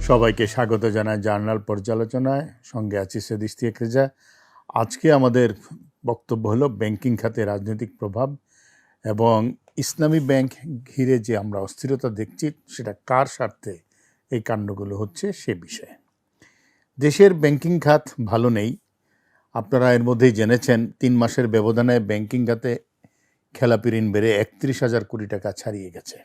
সবাইকে স্বাগত জানাই জার্নাল পর্যালোচনায়। সঙ্গে আছি সৈয়দ ইশতিয়াক রেজা। আজকে আমাদের বক্তব্য হলো ব্যাংকিং খাতে রাজনৈতিক প্রভাব এবং ইসলামী ব্যাংক ঘিরে যে আমরা অস্থিরতা দেখছি সেটা কার স্বার্থে এই কাণ্ডগুলো হচ্ছে সে বিষয়ে। দেশের ব্যাংকিং খাত ভালো নেই। আপনারা এর মধ্যেই জেনেছেন ৩ মাসের ব্যবধানে ব্যাংকিং খাতে খেলাপি ঋণ বেড়ে ৩১,০০০ কোটি টাকা ছাড়িয়ে গেছে।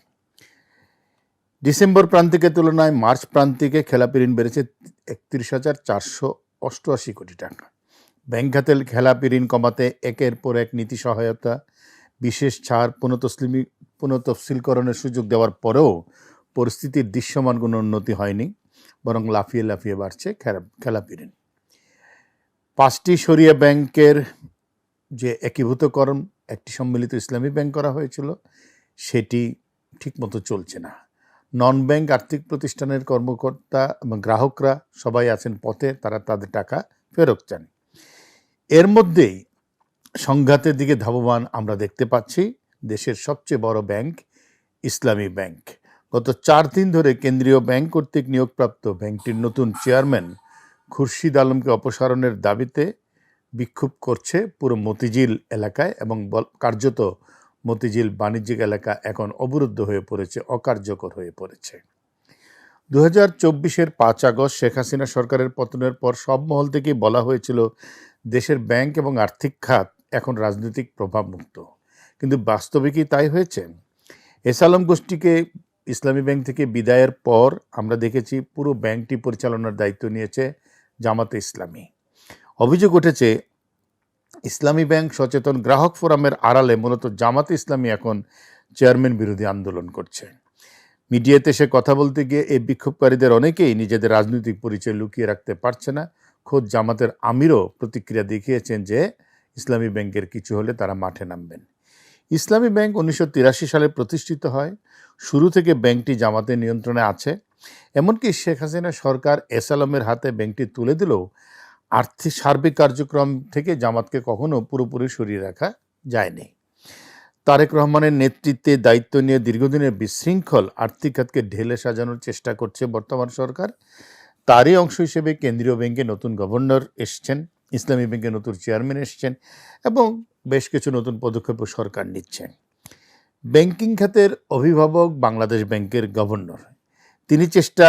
ডিসেম্বর প্রান্তিকের তুলনায় মার্চ প্রান্তিকে খেলাপি ঋণ বেড়েছে ৩১,৪88 কোটি টাকা। ব্যাংক খাতে খেলাপি ঋণ কমাতে একের পর এক নীতি সহায়তা, বিশেষ ছাড়, পুনঃতফসিলকরণের সুযোগ দেওয়ার পরেও পরিস্থিতির দৃশ্যমান কোনো উন্নতি হয়নি, বরং লাফিয়ে লাফিয়ে বাড়ছে খেলাপি ঋণ। 5টি শরিয়া ব্যাংকের যে একীভূতকরণ, একটি সম্মিলিত ইসলামী ব্যাংক করা হয়েছিল, সেটি ঠিকমতো চলছে না। নন ব্যাংক আর্থিক প্রতিষ্ঠানের কর্মকর্তা এবং গ্রাহকরা সবাই আছেন পথে, তারা তাদের টাকা ফেরত চান। এর মধ্যেই সংঘাতের দিকে ধাবমান আমরা দেখতে পাচ্ছি দেশের সবচেয়ে বড় ব্যাংক ইসলামী ব্যাংক। গত 4 দিন ধরে কেন্দ্রীয় ব্যাংক কর্তৃক নিয়োগপ্রাপ্ত ব্যাংকটির নতুন চেয়ারম্যান খুরশিদ আলমকে অপসারণের দাবিতে বিক্ষোভ করছে পুরো মতিঝিল এলাকায় এবং কার্যত মতিঝিল বাণিজ্যিক এলাকা এখন অবরুদ্ধ হয়ে পড়েছে, অকার্যকর হয়ে পড়েছে। 2024-এর 5 আগস্ট শেখ হাসিনা সরকারের পতনের পর সব মহল থেকেই বলা হয়েছিল দেশের ব্যাংক এবং আর্থিক খাত এখন রাজনৈতিক প্রভাব মুক্ত, কিন্তু বাস্তবে কি তাই হয়েছে? এস আলম গোষ্ঠীকে ইসলামী ব্যাংক থেকে বিদায়ের পর আমরা দেখেছি পুরো ব্যাংকটি পরিচালনার দায়িত্ব নিয়েছে জামাতে ইসলামী। অভিযোগ উঠেছে ইসলামী ব্যাংক সচেতন গ্রাহক ফোরামের আড়ালে মূলত জামাতে ইসলামী এখন চেয়ারম্যান বিরোধী আন্দোলন করছে। মিডিয়াতে সে কথা বলতে গিয়ে এই বিক্ষোভকারীদের অনেকেই নিজেদের রাজনৈতিক পরিচয় লুকিয়ে রাখতে পারছে না। খোদ জামাতের আমিরও প্রতিক্রিয়া দেখিয়েছেন যে ইসলামী ব্যাংকের কিছু হলে তারা মাঠে নামবেন। ইসলামী ব্যাংক 1983 সালে প্রতিষ্ঠিত হয়। শুরু থেকে ব্যাংকটি জামাতের নিয়ন্ত্রণে আছে। এমনকি শেখ হাসিনা সরকার এস আলমের হাতে ব্যাংকটি তুলে দিলেও আর্থিক সার্বিক কার্যক্রম থেকে জামাতকে কখনো পুরোপুরি সরিয়ে রাখা যায়নি। তারেক রহমানের নেতৃত্বে দায়িত্ব নিয়ে দীর্ঘদিনের বিশৃঙ্খল আর্থিক খাতকে ঢেলে সাজানোর চেষ্টা করছে বর্তমান সরকার। তারই অংশ হিসেবে কেন্দ্রীয় ব্যাংকে নতুন গভর্নর এসছেন, ইসলামী ব্যাংকে নতুন চেয়ারম্যান এসছেন এবং বেশ কিছু নতুন পদক্ষেপও সরকার নিচ্ছেন। ব্যাংকিং খাতের অভিভাবক বাংলাদেশ ব্যাংকের গভর্নর, তিনি চেষ্টা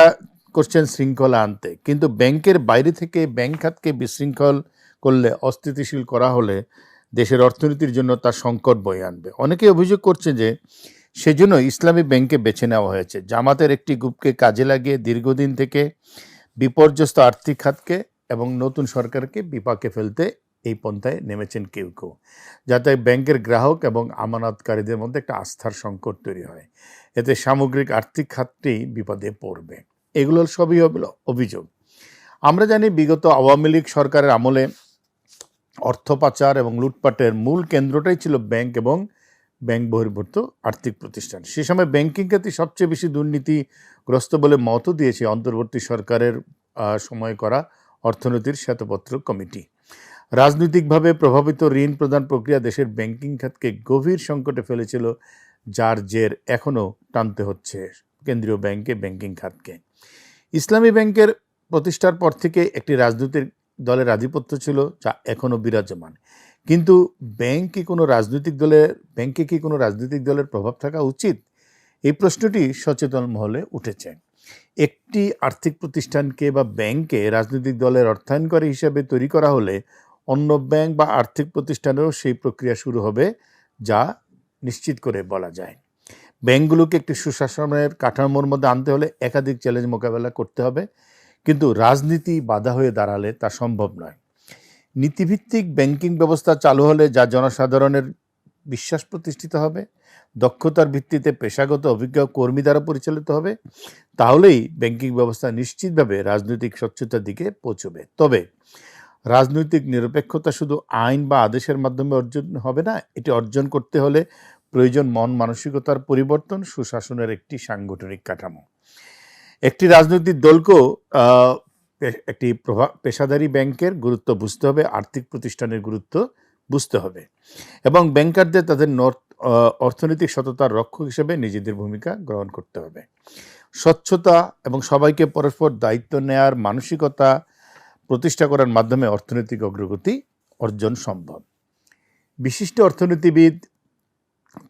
করছেন শৃঙ্খলা আনতে, কিন্তু ব্যাংকের বাইরে থেকে ব্যাংক খাতকে বিশৃঙ্খল করলে, অস্থিতিশীল করা হলে দেশের অর্থনীতির জন্য তার সংকট বয়ে আনবে। অনেকে অভিযোগ করছে যে সেজন্য ইসলামী ব্যাংকে বেছে নেওয়া হয়েছে। জামাতের একটি গ্রুপকে কাজে লাগিয়ে দীর্ঘদিন থেকে বিপর্যস্ত আর্থিক খাতকে এবং নতুন সরকারকে বিপাকে ফেলতে এই পন্থায় নেমেছেন কেউ কেউ, যাতে ব্যাংকের গ্রাহক এবং আমানতকারীদের মধ্যে একটা আস্থার সংকট তৈরি হয়। এতে সামগ্রিক আর্থিক খাতটি বিপদে পড়বে। এগুলোর সবই হলো অভিযোগ। আমরা জানি বিগত আওয়ামী লীগ সরকারের আমলে অর্থ পাচার এবং লুটপাটের মূল কেন্দ্রটাই ছিল ব্যাংক এবং ব্যাংক বহির্ভূত আর্থিক প্রতিষ্ঠান। সে সময় ব্যাংকিং খাতে সবচেয়ে বেশি দুর্নীতিগ্রস্ত বলে মতও দিয়েছে অন্তর্বর্তী সরকারের সময় করা অর্থনীতির শ্বেতপত্র কমিটি। রাজনৈতিকভাবে প্রভাবিত ঋণ প্রদান প্রক্রিয়া দেশের ব্যাংকিং খাতকে গভীর সংকটে ফেলেছিল, যার জের এখনও টানতে হচ্ছে কেন্দ্রীয় ব্যাংকে ব্যাংকিং খাতকে। ইসলামী ব্যাংকের প্রতিষ্ঠার পর থেকে একটি রাজনৈতিক দলের আধিপত্য ছিল, যা এখনও বিরাজমান। কিন্তু ব্যাংকে কি কোনো রাজনৈতিক দলের প্রভাব থাকা উচিত? এই প্রশ্নটি সচেতন মহলে উঠেছে। একটি আর্থিক প্রতিষ্ঠানকে বা ব্যাংকে রাজনৈতিক দলের অর্থায়নকারী হিসেবে তৈরি করা হলে অন্য ব্যাংক বা আর্থিক প্রতিষ্ঠানেরও সেই প্রক্রিয়া শুরু হবে, যা নিশ্চিত করে বলা যায়। ব্যাংকগুলোকে একটি সুশাসনের কাঠামোর মধ্যে আনতে হলে একাধিক চ্যালেঞ্জ মোকাবেলা করতে হবে, কিন্তু রাজনীতি বাধা হয়ে দাঁড়ালে তা সম্ভব নয়। নীতিভিত্তিক ব্যাংকিং ব্যবস্থা চালু হলে যা জনসাধারণের বিশ্বাস প্রতিষ্ঠিত হবে, দক্ষতার ভিত্তিতে পেশাগত অভিজ্ঞ কর্মী দ্বারা পরিচালিত হবে, তাহলেই ব্যাংকিং ব্যবস্থা নিশ্চিতভাবে রাজনৈতিক স্বচ্ছতার দিকে পৌঁছবে। তবে রাজনৈতিক নিরপেক্ষতা শুধু আইন বা আদেশের মাধ্যমে অর্জন হবে না। এটি অর্জন করতে হলে প্রয়োজন মন মানসিকতার পরিবর্তন, সুশাসনের একটি সাংগঠনিক কাঠামো। একটি রাজনৈতিক দলকেও একটি পেশাদারী ব্যাংকের গুরুত্ব বুঝতে হবে, আর্থিক প্রতিষ্ঠানের গুরুত্ব বুঝতে হবে এবং ব্যাংকারদের তাদের অর্থনৈতিক সততার রক্ষক হিসেবে নিজেদের ভূমিকা গ্রহণ করতে হবে। স্বচ্ছতা এবং সবাইকে পরস্পর দায়িত্ব নেয়ার মানসিকতা প্রতিষ্ঠা করার মাধ্যমে অর্থনৈতিক অগ্রগতি অর্জন সম্ভব। বিশিষ্ট অর্থনীতিবিদ,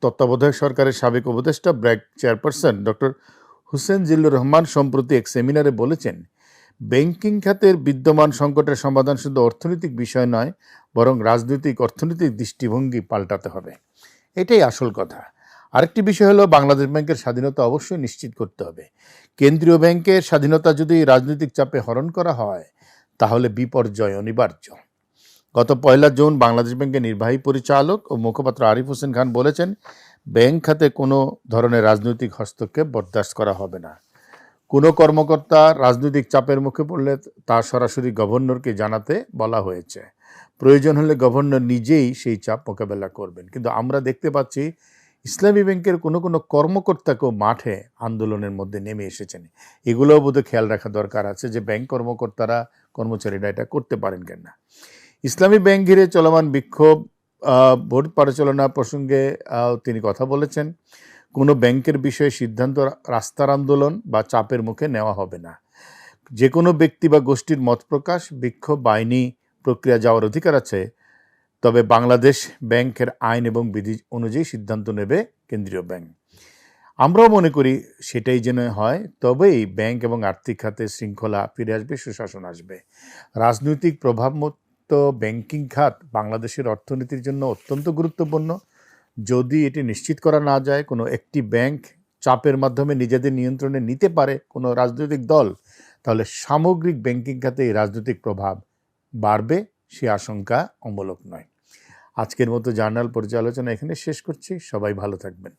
তত্ত্বাবধায়ক সরকারের সাবেক উপদেষ্টা ব্র্যাক চেয়ারপারসন ডক্টর হুসেন জিল্লুর রহমান সম্প্রতি এক সেমিনারে বলেছেন, ব্যাংকিং খাতের বিদ্যমান সংকটের সমাধান শুধু অর্থনৈতিক বিষয় নয়, বরং রাজনৈতিক অর্থনৈতিক দৃষ্টিভঙ্গি পাল্টাতে হবে। এটাই আসল কথা। আরেকটি বিষয় হলো, বাংলাদেশ ব্যাংকের স্বাধীনতা অবশ্যই নিশ্চিত করতে হবে। কেন্দ্রীয় ব্যাংকের স্বাধীনতা যদি রাজনৈতিক চাপে হরণ করা হয়, তাহলে বিপর্যয় অনিবার্য। গত 1 জুন বাংলাদেশ ব্যাংকের নির্বাহী পরিচালক ও মুখপাত্র আরিফ হোসেন খান বলেছেন, ব্যাংক খাতে কোনো ধরনের রাজনৈতিক হস্তক্ষেপ বরদাস্ত করা হবে না। কোনো কর্মকর্তা রাজনৈতিক চাপের মুখে পড়লে তা সরাসরি গভর্নরকে জানাতে বলা হয়েছে। প্রয়োজন হলে গভর্নর নিজেই সেই চাপ মোকাবেলা করবেন। কিন্তু আমরা দেখতে পাচ্ছি ইসলামী ব্যাংকের কোনো কর্মকর্তাকেও মাঠে আন্দোলনের মধ্যে নেমে এসেছেন। এগুলোও বোধহয় খেয়াল রাখা দরকার আছে যে ব্যাংক কর্মচারীরা এটা করতে পারেন কেন না। ইসলামী ব্যাংক ঘিরে চলমান বিক্ষোভ, ভোট পরিচালনা প্রসঙ্গে তিনি কথা বলেছেন। কোনো ব্যাংকের বিষয়ে সিদ্ধান্ত রাস্তার আন্দোলন বা চাপের মুখে নেওয়া হবে না। যে কোনো ব্যক্তি বা গোষ্ঠীর মত প্রকাশ, বিক্ষোভ বা আইনি প্রক্রিয়া যাওয়ার অধিকার আছে, তবে বাংলাদেশ ব্যাংকের আইন এবং বিধি অনুযায়ী সিদ্ধান্ত নেবে কেন্দ্রীয় ব্যাংক। আমরাও মনে করি সেটাই যেন হয়, তবেই ব্যাংক এবং আর্থিক খাতে শৃঙ্খলা ফিরে আসবে, সুশাসন আসবে। রাজনৈতিক প্রভাবমুক্ত ব্যাংকিং খাত বাংলাদেশের অর্থনীতির জন্য অত্যন্ত গুরুত্বপূর্ণ। যদি এটি নিশ্চিত করা না যায়, কোনো একটি ব্যাংক চাপের মাধ্যমে নিজেদের নিয়ন্ত্রণে নিতে পারে কোনো রাজনৈতিক দল, তাহলে সামগ্রিক ব্যাংকিং খাতে এই রাজনৈতিক প্রভাব বাড়বে, সে আশঙ্কা অমূলক নয়। আজকের মতো জার্নাল পর্যালোচনা এখানে শেষ করছি। সবাই ভালো থাকবেন।